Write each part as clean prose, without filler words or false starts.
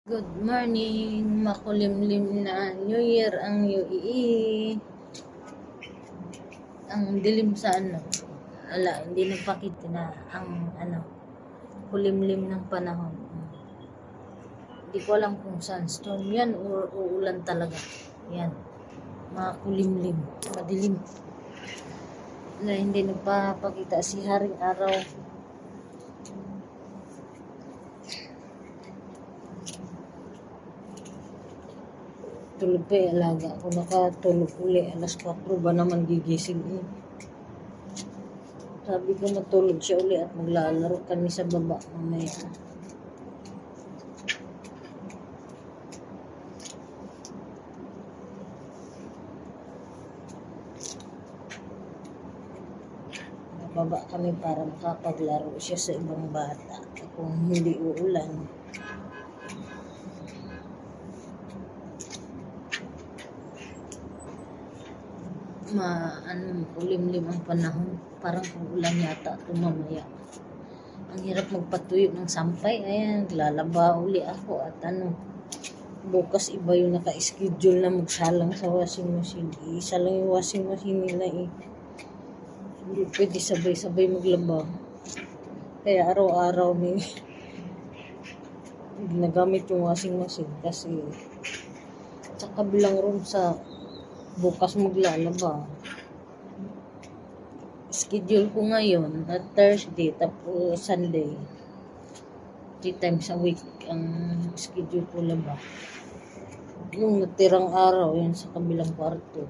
Good morning, makulimlim na New Year ang UAE. Ang dilim sa wala, hindi nagpakita na ang kulimlim ng panahon. Hindi ko alam kung sunstorm yan o uulan talaga. Yan, makulimlim, madilim. Na hindi nagpapakita si Haring Araw. Tulog pa alaga ako, nakatulog uli, alas 4 ba naman gigising Sabi ko matulog siya uli at maglalaro kami sa baba mamaya. Baba kami para makapaglaro siya sa ibang bata kung hindi uulan. Kulimlim ang panahon, parang ulan yata ito mamaya. Ang hirap magpatuyo ng sampay. Ayan, lalaba uli ako at bukas iba yung naka-schedule na magsalang sa washing machine. Isa lang yung washing machine nila hindi pwede sabay-sabay maglaba, kaya araw-araw may ginagamit yung washing machine kasi sa kabilang room sa bukas maglalaba. Schedule ko ngayon at Thursday tapos Sunday. 3 times a week ang schedule ko laba. Yung natirang araw yun sa kabilang kwarto,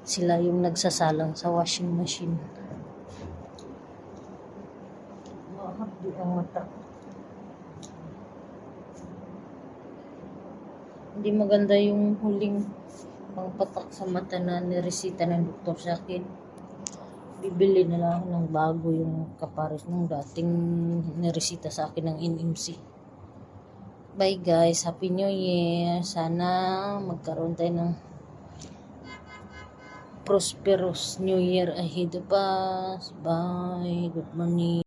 sila yung nagsasalang sa washing machine. Mahapdi ang mata. Hindi maganda yung huling pangpatak sa mata na niresita ng doktor sa akin. Bibili na lang ako ng bago yung kapares ng dating niresita sa akin ng NMC. Bye guys, Happy New Year. Sana magkaroon tayo ng prosperous New Year ahead of us. Bye, good morning.